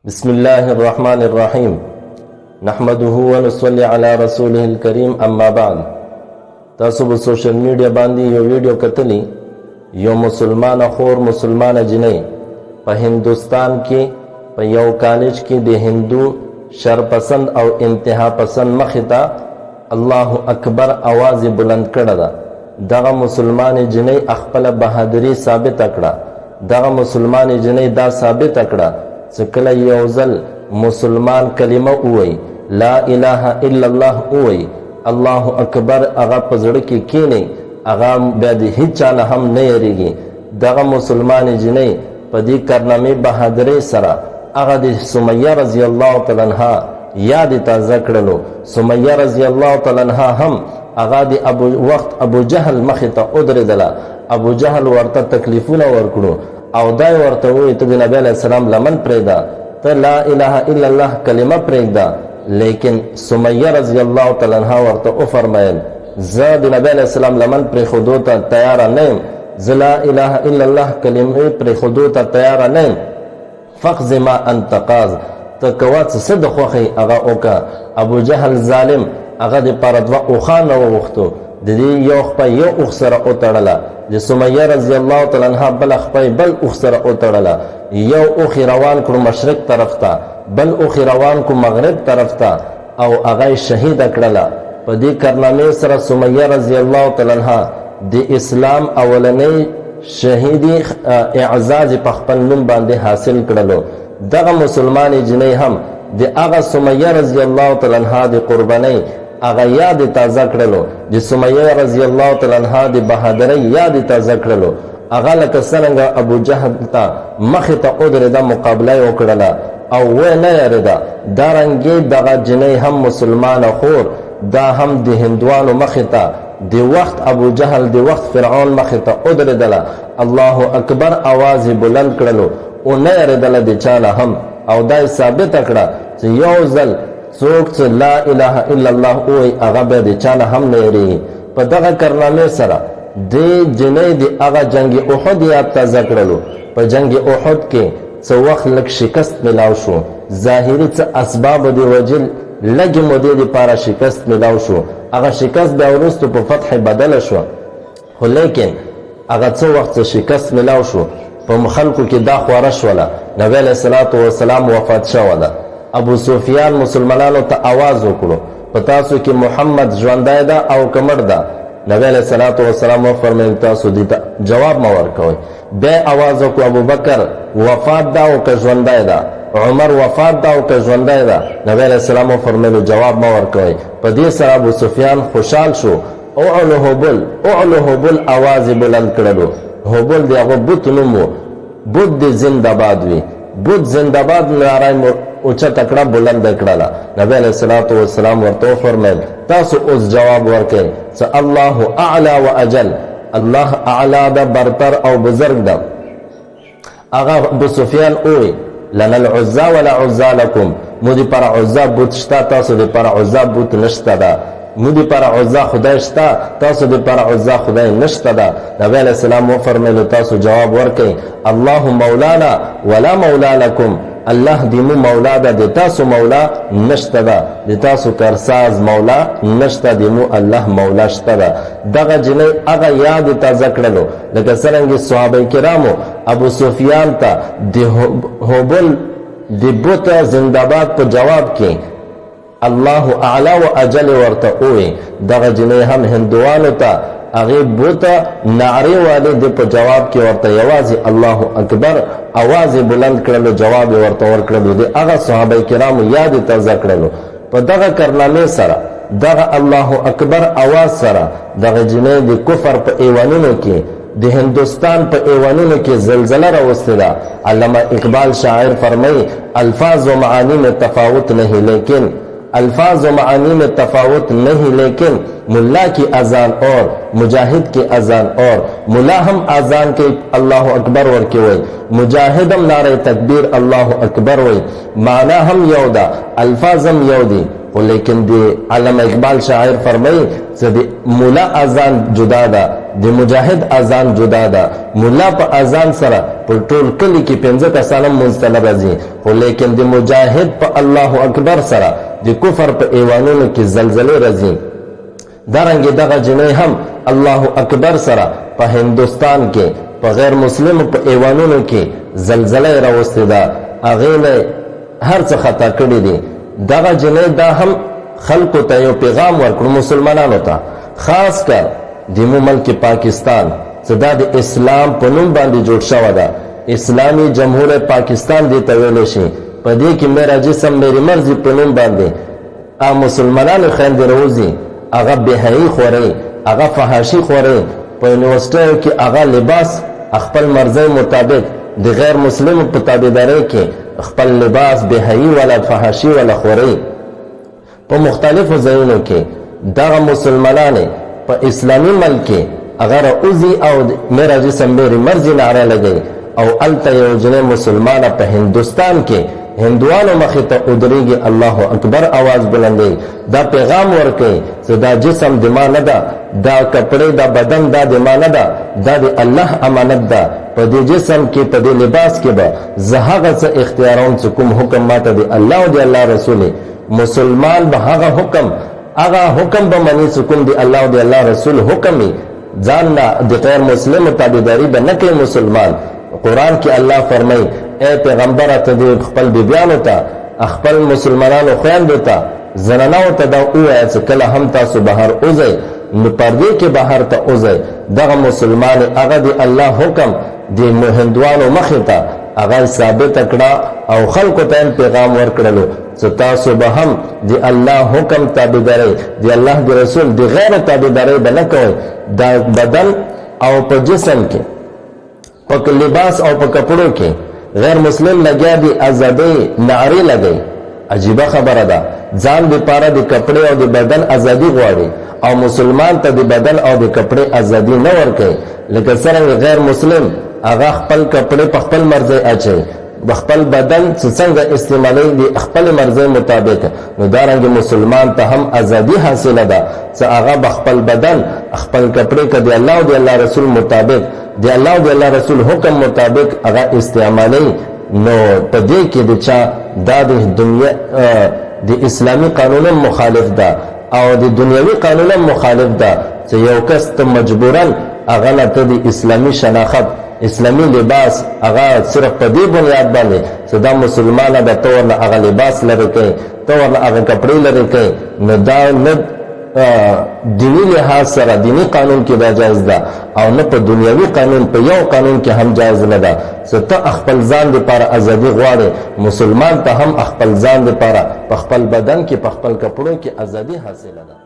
بسم الله الرحمن الرحيم نحمده ونصلي على رسوله الكريم اما بعد تاسو په سوشل میډیا باندې یو ویډیو کتلی یو مسلمان خور مسلمان جنۍ په هندوستان کې په یو کالج کې د هندو شرپسند او انتها پسند مخې ته الله اکبر आवाज بلند کړه ده. دغه مسلمان جنۍ خپل بهادری ثابت کړه. دغه مسلمان جنۍ دا ثابت کړه چې کله یو ځل مسلمان کلمه ووایي لا اله الا الله ووایي الله اکبر هغه په زړه کې کینی هغه بیا د هیچا نه هم نه یریږي. دغه مسلمان جنۍ په دې کارنامې بهادرۍ سره هغه د سمیه رضی الله تعالی عنها یاد تازه کړلو. سمیه رضی الله تعالی عنها هم هغه د ابو جهل مخې ته ودرېدله. ابو جهل ورته تکلیفونه ورکړو او دای ورته وی ته د نبی علیہ السلام لمن پرېږده، ته لا اله الا الله کلمه پرېږده. لیکن سمیه رضی الله تعالی عنها ورته وفرمیل زه د نبی علیہ السلام لمن پرېښودو ته تیاره نه یم، زه لا اله الا الله کلمې پرېښودو ته تیاره نه یم. فقض ما انت قاض، ته کوه څه د خوښۍ هغه وکړه. ابو جهل ظالم هغه د پاره دوه اوښان وغوښتو، د دې یو خپه یو اوښ سره وتړله، د سمیه رضی الله تعالی عنها بل خپه بل اوښ سره وتړله. یو اوښ روان کړو مشرق طرف ته، بل اوښ روان کړو مغرب طرف ته او هغه شهیده کړله. په دې کارنامې سره سمیه رضی الله تعالی عنها د اسلام اولنۍ شهیدی اعزاز په خپل نوم باندې حاصل کړلو. دغه مسلمان جنۍ هم د هغه سمیه رضی الله تعالی عنها د قربانۍ هغه یاد تازه کړلو، د سمیه رضی الله تعالی عنها د بهادرۍ یاد تازه کړلو. هغه لکه څرنګه ابو جهل ته مخې ته ودرېده، مقابله یې وکړله او ویې نه یارېده. دارنګې دغه جنۍ هم مسلمانه خور دا هم د هندوانو مخې ته د وخت ابو جهل د وخت فرعون مخې ته ودرېدله. الله اکبر आवाज بلند کړلو او نه یارېدله د چا نه هم. او دا یې ثابته کړه چې یو ځل څوک چې لا اله الا الله وایي هغه به د چا نه هم نه یریږي. په دغه کارنامې سره د جنۍ د هغه جنگ احد یاد تازه کړلو. په جنگ احد کې څه وخت لږ شکست میلاو شو، ظاهري څه اسباب د وجل لږې مودې دپاره شکست میلاو شو. هغه شکست بیا وروستو په فتح بدله شوه، خو لیکن هغه څه وخت څه شکست میلاو شو په خلکو کې دا خواره شوله نبی علیه الصلاة والسلام وفات شوه ده. ابو سفیان مسلمانانو ته आवाज وکړو په تاسو کې محمد ژوندی ده او که مړ ده. نبی علیه الصلاة والسلام وفرمیل تاسو دې ته جواب مه ورکوئ. بیا आवाज وکړو ابو بکر وفات ده او که ژوندی ده، عمر وفات ده او که ژوندی ده. نبی علیه السلام وفرمیلو جواب مه ورکوئ. په دې سره ابو سفیان خوشحال شو. اعلو هبل आवाज بلند کړلو. هبل د هغه بت نوم و، بت د زنده‌باد وي، بت زنده‌باد ناره اوچته کړه بلند کړله. نبی علیه الصلاة والسلام ورته وفرمیل تاسو اوس جواب ورکئ چې الله اعلی و اجل، الله اعلی ده برتر او بزرگ ده. هغه ابو سفیان ووی لنا العزا ولا عزا لکم، مو دې پر عزا بوت شته، تاسو دې پر عزا بوت نشته ده. مو دې پر عزا خدای شته، تاسو دې پر عزا خدای نشته ده. نبی علیه السلام وفرمیلو تاسو جواب ورکئ الله مولانا ولا مولا لکم، الله دیمو مولا ده، د تاسو مولا نشته ده، د تاسو کارساز مولا نشته، دیمو الله مولا شته ده. دغه جنۍ هغه یاد تازه کړلو لکه څرنګه صحابه کرامو ابو سفیان ته د هبل د بت زنده‌باد په جواب کې الله اعلی و اجل ورته ووی. دغه جنۍ هم هندوانو ته هغې بوته نعرې والې د په جواب کې ورته یوازې الله اکبر आवाज بلند کړلو، جواب یې ورته ورکړلو. د هغه صحابه کرامو یاد تازه کړلو. په دغه کارنامې سره دغه الله اکبر आवाज سره دغه جنۍ د کفر په ایوانونو کې د هندوستان په ایوانونو کې زلزله راوستې ده. علامه اقبال شاعر فرمایي الفاظ و معانی میں تفاوت نہیں لیکن الفاظ و معانی میں تفاوت نہیں لیکن ملا کی اذان اور مجاہد کی اذان اور ملا ہم اذان کے اللہ اکبر ورکی وئی، مجاہد ہم نعرہ تکبیر اللہ اکبر وئی، معنی ہم یو دا الفاظ ہم یو دی. لیکن دی علامہ اقبال شاعر فرمائی دی ملا اذان جدا دا د مجاهد اذان جدا ده. مولا په اذان سره په ټول کلی کې 15 کسان مونځ ته نه راځي، خو لیکن د مجاهد په الله اکبر سره د کفر په ایوانونو کې زلزلې راځي. دارنګه دغه جنې هم الله اکبر سره په هندوستان کې په غیر مسلم په ایوانونو کې زلزلې راوستي ده، هغه له هر څه خطا کړی دي. دغه جنې دا هم خلکو ته یو پیغام ورکړ، مسلمانانو ته، خاص کر د ملک پاکستان چې دا د اسلام په نوم باندې جوړ شوی ده، اسلامی جمهوریت پاکستان دی ته ویل شي. په دې کې میرا جسم میری مرضی په نوم باندې مسلمانانو خویندې روزي، هغه بهایي خوري، هغه فحاشي خوري، په یونیورسټیو کې هغه لباس خپل مرزي مطابق د غیر مسلم په تابعداري کې خپل لباس بهایي ولا فحاشي ولا خوري. په مختلفو ځایونو کې دغه مسلمانان په اسلامي ملک کې اگر اوزي او میرا جسم میری مرضی نعره لګي، او الته یو جنې مسلمانه په هندوستان کې هندوانو مخې ته ودرېږي، الله اکبر आवाज بلندوي، دا پیغام ورکوي چې دا جسم د ما نه ده، دا کپړې دا بدن دا د ما نه ده، دا د الله امانت ده. په دې جسم کې په دې لباس کې به زه هغه څه اختیاروم چې کوم حکم ماته د الله او د الله رسول، مسلمان به هغه حکم به مني چې کوم د الله او د الله رسول حکم وي. ځان نه د غیر مسلم تابعداري به نه کوي مسلمان. قرآن کې الله فرمایي اے پیغمبر ته د خپل بیبیانو ته، خپل مسلمانانو خویندو ته، زنانو ته دا ووایه چې کله هم تاسو بهر اوځئ نو پردې کې بهر ته اوځئ. دغه مسلمان هغه د الله حکم د هندوانو مخې ته هغه ثابت کړه او خلکو ته پیغام ورکړلو چې تاسو به هم د الله حکم تابعداري، د الله د رسول د غیر تابعداري به نه کوئ. دا بدن او په جسم کې په لباس او په کپړو کې غیر مسلم لګیا دی ازادي نعرې لګي. عجیبه خبره ده، ځان د پاره د کپړې او د بدن ازادي غواړي او مسلمان ته د بدن او د کپړې ازادي نه ورکوي. لکه څنګه غیر مسلم هغه خپل کپړې په خپل مرزي اچي، بخپل بدن څنګه استعمالي د خپل مرزي مطابق، نو دارنګ مسلمان ته هم ازادي حاصله ده چې هغه بخپل بدن خپل کپړې کې د الله او د الله رسول مطابق، د الله او د الله رسول حکم مطابق هغه استعمالي. نو په دې کې د چا د دنیا د اسلامي قانون مخالف ده او د دنیوي قانون مخالف ده چې یو کس ته مجبورن هغه نه ته د اسلامي شناخت، اسلامي لباس هغه صرف په دې بنیاد باندې چې دا مسلمانه د تور نه هغه لباس لري کوي، تور نه هغه کپړې لري کوي، نو دا نه دینی لحاظ سره دینی قانون کې دا جایز ده او نه په دنیوي قانون په یو قانون کې هم جایز نه ده. چې ته خپل ځان لپاره ازادي غواړې، مسلمان ته هم خپل ځان لپاره په خپل بدن کې په خپل کپړو کې ازادي حاصله ده.